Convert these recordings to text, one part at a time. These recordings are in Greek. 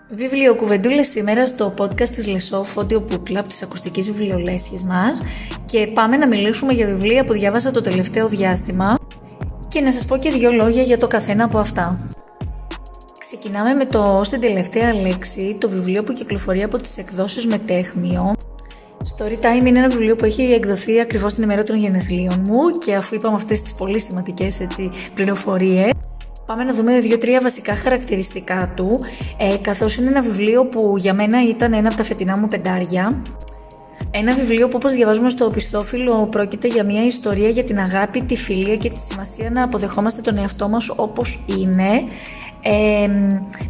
Βιβλιοκουβεντούλες σήμερα στο podcast της Λεσόφ Audio Book Club, της ακουστικής βιβλιολέσχης μας, και πάμε να μιλήσουμε για βιβλία που διάβασα το τελευταίο διάστημα και να σας πω και δύο λόγια για το καθένα από αυτά. Ξεκινάμε με το «Στην τελευταία λέξη», το βιβλίο που κυκλοφορεί από τις εκδόσεις Μετέχμιο. Storytime είναι ένα βιβλίο που έχει εκδοθεί ακριβώς την ημέρα των γενεθλίων μου, και αφού είπαμε αυτές τις πολύ σημαντικές πληροφορίες, πάμε να δούμε 2-3 βασικά χαρακτηριστικά του, καθώς είναι ένα βιβλίο που για μένα ήταν ένα από τα φετινά μου πεντάρια. Ένα βιβλίο που, όπως διαβάζουμε στο οπισθόφυλλο, πρόκειται για μια ιστορία για την αγάπη, τη φιλία και τη σημασία να αποδεχόμαστε τον εαυτό μας όπως είναι.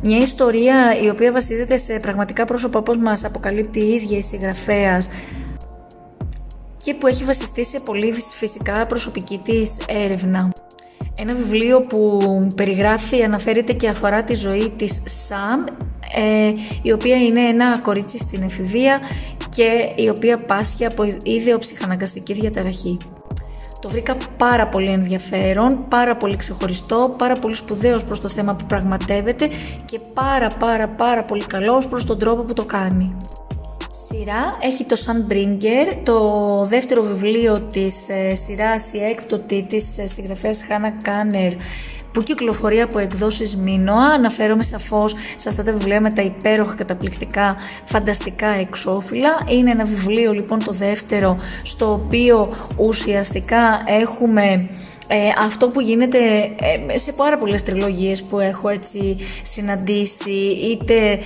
Μια ιστορία η οποία βασίζεται σε πραγματικά πρόσωπα, όπως μας αποκαλύπτει η ίδια η συγγραφέας, και που έχει βασιστεί σε πολύ φυσικά προσωπική της έρευνα. Ένα βιβλίο που περιγράφει, αναφέρεται και αφορά τη ζωή της Σαμ, η οποία είναι ένα κορίτσι στην εφηβεία και η οποία πάσχει από ιδεοψυχαναγκαστική διαταραχή. Το βρήκα πάρα πολύ ενδιαφέρον, πάρα πολύ ξεχωριστό, πάρα πολύ σπουδαίος προς το θέμα που πραγματεύεται και πάρα πολύ καλός προς τον τρόπο που το κάνει. Σειρά έχει το Sunbringer, το δεύτερο βιβλίο της σειράς, η έκπτωτη της συγγραφέας Χάνα Κάνερ, που κυκλοφορεί από εκδόσεις Μίνωα. Αναφέρομαι σαφώς σε αυτά τα βιβλία με τα υπέροχα, καταπληκτικά, φανταστικά εξώφυλλα. Είναι ένα βιβλίο λοιπόν το δεύτερο, στο οποίο ουσιαστικά έχουμε αυτό που γίνεται σε πάρα πολλές τριλογίες που έχω έτσι συναντήσει, είτε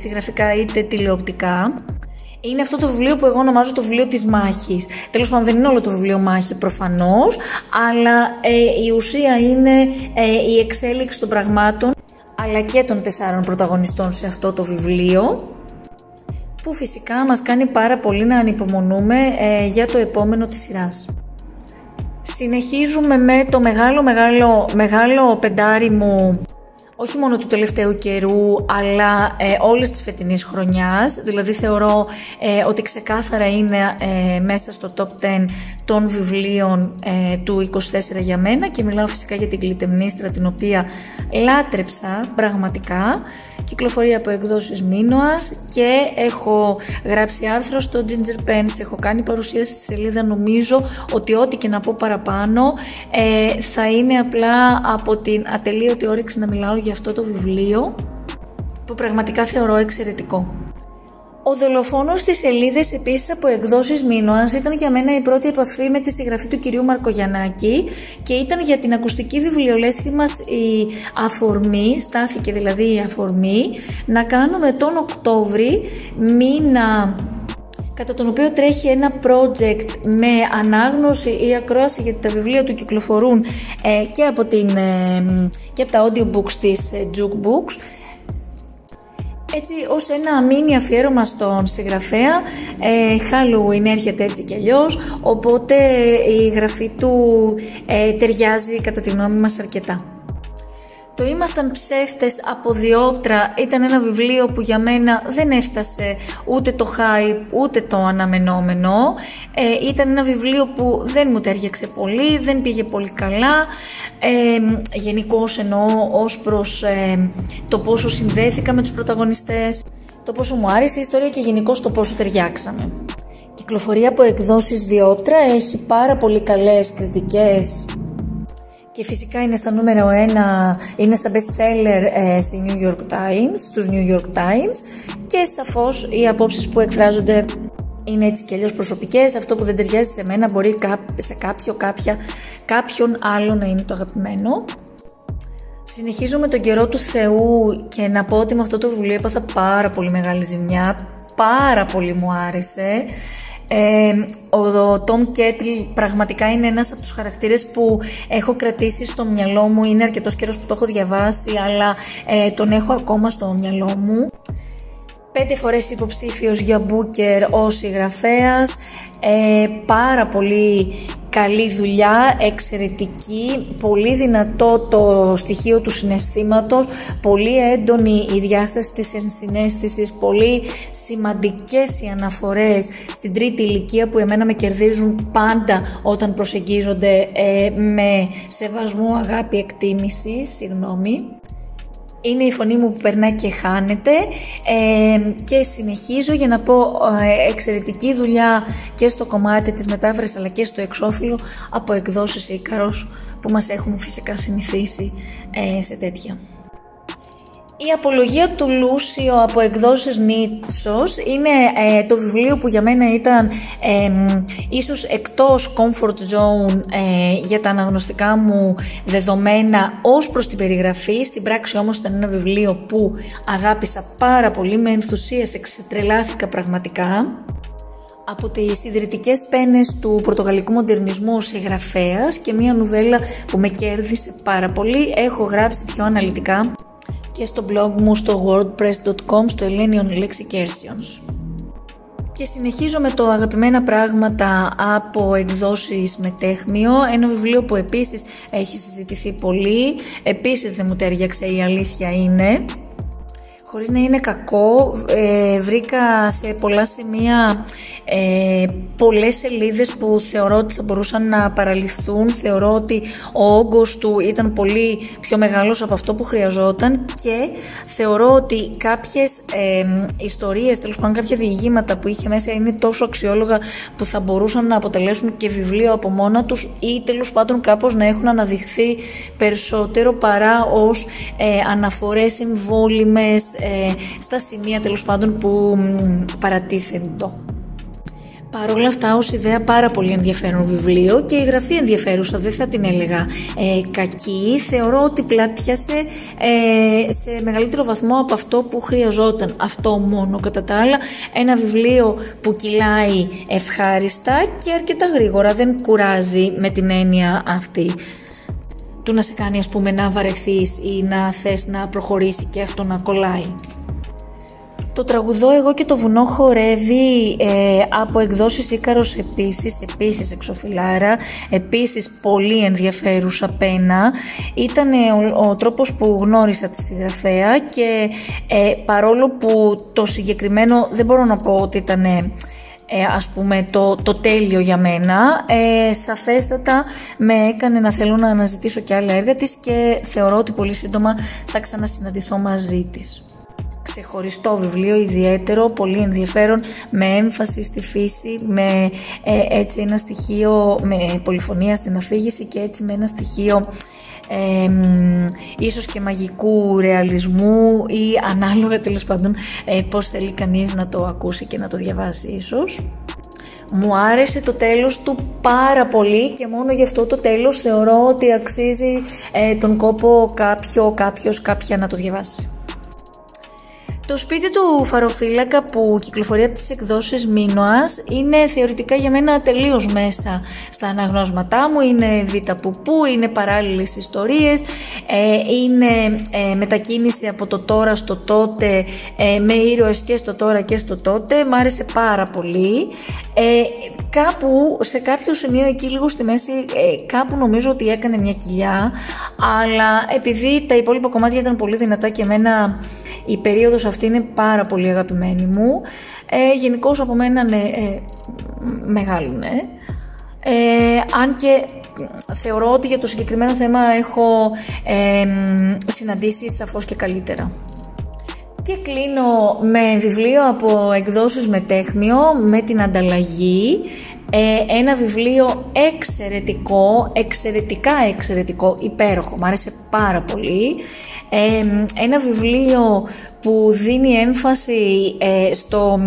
συγγραφικά είτε τηλεοπτικά. Είναι αυτό το βιβλίο που εγώ ονομάζω το βιβλίο της μάχης. Τέλος πάντων, δεν είναι όλο το βιβλίο μάχη προφανώς, αλλά η ουσία είναι η εξέλιξη των πραγμάτων, αλλά και των 4 πρωταγωνιστών σε αυτό το βιβλίο, που φυσικά μας κάνει πάρα πολύ να ανυπομονούμε για το επόμενο της σειράς. Συνεχίζουμε με το μεγάλο πεντάρι μου, όχι μόνο του τελευταίου καιρού, αλλά όλης της φετινής χρονιάς. Δηλαδή θεωρώ ότι ξεκάθαρα είναι μέσα στο top 10 των βιβλίων του 24 για μένα, και μιλάω φυσικά για την Κλητεμνίστρα, την οποία λάτρεψα πραγματικά. Κυκλοφορεί από εκδόσεις Μίνωας και έχω γράψει άρθρο στο Ginger Pens, έχω κάνει παρουσίαση στη σελίδα. Νομίζω ότι ό,τι και να πω παραπάνω θα είναι απλά από την ατελείωτη όρεξη να μιλάω για αυτό το βιβλίο, που πραγματικά θεωρώ εξαιρετικό. Ο δολοφόνος στις σελίδες, επίσης από εκδόσεις Μίνωας, ήταν για μένα η πρώτη επαφή με τη συγγραφή του κυρίου Μαρκογιαννάκη, και ήταν για την ακουστική βιβλιολέσχη μας η αφορμή, στάθηκε δηλαδή η αφορμή, να κάνουμε τον Οκτώβρη, μήνα κατά τον οποίο τρέχει ένα project με ανάγνωση ή ακρόαση, γιατί τα βιβλία του κυκλοφορούν και από τα audiobooks της Jukebooks. Έτσι, ως ένα μίνι αφιέρωμα στον συγγραφέα. Halloween έρχεται έτσι κι αλλιώς, οπότε η γραφή του ταιριάζει κατά τη γνώμη μας αρκετά. Το «Ήμασταν ψεύτες» από Διόπτρα ήταν ένα βιβλίο που για μένα δεν έφτασε ούτε το hype ούτε το αναμενόμενο. Ήταν ένα βιβλίο που δεν μου τέριαξε πολύ, δεν πήγε πολύ καλά. Γενικώς εννοώ ως προς το πόσο συνδέθηκα με τους πρωταγωνιστές, το πόσο μου άρεσε η ιστορία και γενικώς το πόσο ταιριάξαμε. Κυκλοφορεί από εκδόσεις Διόπτρα, έχει πάρα πολύ καλές κριτικές και φυσικά είναι στα νούμερο 1, είναι στα best seller στη New York Times, στους New York Times, και σαφώς οι απόψεις που εκφράζονται είναι έτσι και αλλιώς προσωπικές. Αυτό που δεν ταιριάζει σε μένα μπορεί σε κάποιον άλλο να είναι το αγαπημένο. Συνεχίζω με τον καιρό του Θεού, και να πω ότι με αυτό το βιβλίο έπαθα πάρα πολύ μεγάλη ζημιά, πάρα πολύ μου άρεσε. Ο Τόμ Κέτλ πραγματικά είναι ένας από τους χαρακτήρες που έχω κρατήσει στο μυαλό μου. Είναι αρκετός καιρός που το έχω διαβάσει, αλλά τον έχω ακόμα στο μυαλό μου. 5 φορές υποψήφιος για Booker ως συγγραφέας. Πάρα πολύ καλή δουλειά, εξαιρετική, πολύ δυνατό το στοιχείο του συναισθήματος, πολύ έντονη η διάσταση της ενσυναίσθησης, πολύ σημαντικές οι αναφορές στην τρίτη ηλικία που εμένα με κερδίζουν πάντα όταν προσεγγίζονται με σεβασμό, αγάπη, εκτίμηση, Είναι η φωνή μου που περνά και χάνεται, και συνεχίζω για να πω εξαιρετική δουλειά και στο κομμάτι της μετάφρασης αλλά και στο εξώφυλλο από εκδόσεις Ίκαρος, που μας έχουν φυσικά συνηθίσει σε τέτοια. Η απολογία του Λούσιο από εκδόσεις Νίτσος είναι το βιβλίο που για μένα ήταν ίσως εκτός comfort zone για τα αναγνωστικά μου δεδομένα ως προς την περιγραφή. Στην πράξη όμως ήταν ένα βιβλίο που αγάπησα πάρα πολύ, με ενθουσίασε, ξετρελάθηκα πραγματικά. Από τις ιδρυτικές πένες του πορτογαλικού μοντερνισμού συγγραφέας και μια νουβέλα που με κέρδισε πάρα πολύ. Έχω γράψει πιο αναλυτικά και στο blog μου στο wordpress.com, στο Hellenion Lexicersions. Και συνεχίζω με το αγαπημένα πράγματα από εκδόσεις Μετέχμιο, ένα βιβλίο που επίσης έχει συζητηθεί πολύ, επίσης δεν μου τέριαξε, η αλήθεια είναι. Χωρίς να είναι κακό, βρήκα σε πολλά σημεία πολλές σελίδες που θεωρώ ότι θα μπορούσαν να παραληφθούν. Θεωρώ ότι ο όγκος του ήταν πολύ πιο μεγάλος από αυτό που χρειαζόταν και θεωρώ ότι κάποιες ιστορίες, τέλος πάντων κάποια διηγήματα που είχε μέσα είναι τόσο αξιόλογα που θα μπορούσαν να αποτελέσουν και βιβλίο από μόνα τους ή τέλος πάντων κάπως να έχουν αναδειχθεί περισσότερο παρά ως αναφορές εμβόλυμες στα σημεία τέλος πάντων που παρατίθεντο. Παρ' όλα αυτά, ως ιδέα πάρα πολύ ενδιαφέρον βιβλίο και η γραφή ενδιαφέρουσα, δεν θα την έλεγα κακή. Θεωρώ ότι πλάτιασε σε μεγαλύτερο βαθμό από αυτό που χρειαζόταν. Αυτό μόνο. Κατά τα άλλα, ένα βιβλίο που κυλάει ευχάριστα και αρκετά γρήγορα, δεν κουράζει με την έννοια αυτή του να σε κάνει, ας πούμε, να βαρεθείς ή να θες να προχωρήσει και αυτό να κολλάει. Το τραγουδώ εγώ και το βουνό χορεύει από εκδόσεις Ίκαρος επίσης εξωφυλλάρα, επίσης πολύ ενδιαφέρουσα πένα. Ήταν ο τρόπος που γνώρισα τη συγγραφέα και παρόλο που το συγκεκριμένο δεν μπορώ να πω ότι ήταν ας πούμε το τέλειο για μένα, σαφέστατα με έκανε να θέλω να αναζητήσω και άλλα έργα της και θεωρώ ότι πολύ σύντομα θα ξανασυναντηθώ μαζί της. Ξεχωριστό βιβλίο, ιδιαίτερο, πολύ ενδιαφέρον, με έμφαση στη φύση, με έτσι ένα στοιχείο, με πολυφωνία στην αφήγηση και έτσι με ένα στοιχείο ίσως και μαγικού ρεαλισμού ή ανάλογα τέλος πάντων πώς θέλει κανείς να το ακούσει και να το διαβάσει ίσως. Μου άρεσε το τέλος του πάρα πολύ και μόνο γι' αυτό το τέλος θεωρώ ότι αξίζει τον κόπο κάποια να το διαβάσει. Το σπίτι του Φαροφύλακα που κυκλοφορεί από τις εκδόσεις Μίνωας είναι θεωρητικά για μένα τελείως μέσα στα αναγνώσματά μου. Είναι β' που, είναι παράλληλες ιστορίες, είναι μετακίνηση από το τώρα στο τότε, με ήρωες και στο τώρα και στο τότε. Μ' άρεσε πάρα πολύ. Κάπου σε κάποιο σημείο εκεί λίγο στη μέση κάπου νομίζω ότι έκανε μια κοιλιά, αλλά επειδή τα υπόλοιπα κομμάτια ήταν πολύ δυνατά και εμένα η περίοδος αυτή είναι πάρα πολύ αγαπημένη μου, γενικώς από μένα μεγάλουνε, αν και θεωρώ ότι για το συγκεκριμένο θέμα έχω συναντήσει σαφώς και καλύτερα. Και κλείνω με βιβλίο από εκδόσεις Μετέχμιο, με την Ανταλλαγή. Ένα βιβλίο εξαιρετικά εξαιρετικό, υπέροχο, μου άρεσε πάρα πολύ. Ένα βιβλίο που δίνει έμφαση στο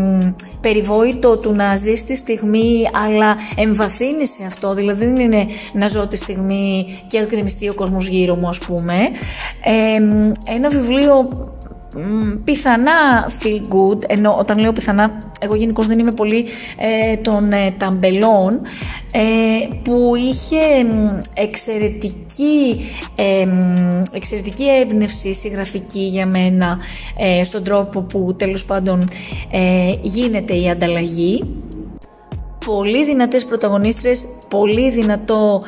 περιβόητο του να ζεις τη στιγμή, αλλά εμβαθύνει σε αυτό, δηλαδή δεν είναι να ζω τη στιγμή και γκρεμιστεί ο κόσμος γύρω μου, ας πούμε. Ένα βιβλίο πιθανά feel good, ενώ όταν λέω πιθανά, εγώ γενικώς δεν είμαι πολύ των ταμπελών, που είχε εξαιρετική έμπνευση συγγραφική για μένα στον τρόπο που τέλος πάντων γίνεται η ανταλλαγή. Πολύ δυνατές πρωταγωνίστρες, πολύ δυνατό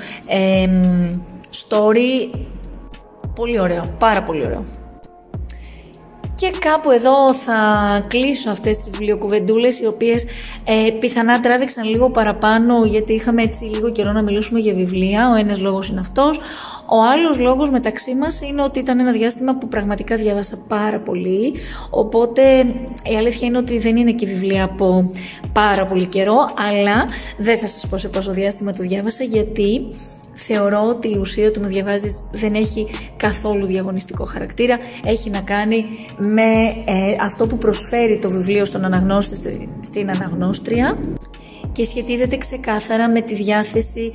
story, πολύ ωραίο, πάρα πολύ ωραίο. Και κάπου εδώ θα κλείσω αυτές τις βιβλιοκουβεντούλες, οι οποίες πιθανά τράβηξαν λίγο παραπάνω, γιατί είχαμε έτσι λίγο καιρό να μιλήσουμε για βιβλία. Ο ένας λόγος είναι αυτός. Ο άλλος λόγος μεταξύ μας είναι ότι ήταν ένα διάστημα που πραγματικά διάβασα πάρα πολύ, οπότε η αλήθεια είναι ότι δεν είναι και βιβλία από πάρα πολύ καιρό, αλλά δεν θα σας πω σε πόσο διάστημα το διάβασα, γιατί θεωρώ ότι η ουσία του να διαβάζεις δεν έχει καθόλου διαγωνιστικό χαρακτήρα. Έχει να κάνει με αυτό που προσφέρει το βιβλίο στον αναγνώστη, στην αναγνώστρια, και σχετίζεται ξεκάθαρα με τη διάθεση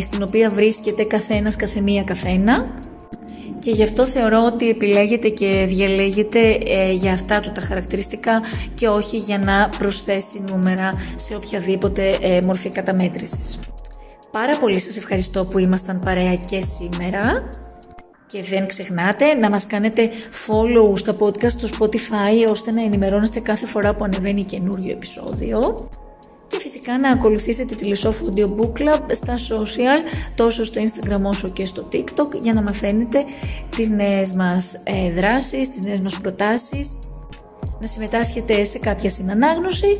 στην οποία βρίσκεται καθένας, καθεμία, καθένα, και γι' αυτό θεωρώ ότι επιλέγεται και διαλέγεται για αυτά του τα χαρακτηριστικά και όχι για να προσθέσει νούμερα σε οποιαδήποτε μορφή καταμέτρησης. Πάρα πολύ σας ευχαριστώ που ήμασταν παρέα και σήμερα, και δεν ξεχνάτε να μας κάνετε follow στα podcast στο Spotify, ώστε να ενημερώνεστε κάθε φορά που ανεβαίνει καινούριο επεισόδιο. Και φυσικά να ακολουθήσετε τη Λεσόφου Audio Book Club στα social, τόσο στο Instagram όσο και στο TikTok, για να μαθαίνετε τις νέες μας δράσεις, τις νέες μας προτάσεις, να συμμετάσχετε σε κάποια συνανάγνωση,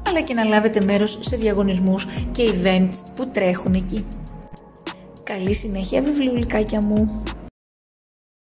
αλλά και να λάβετε μέρος σε διαγωνισμούς και events που τρέχουν εκεί. Καλή συνέχεια, βιβλιουλικάκια μου!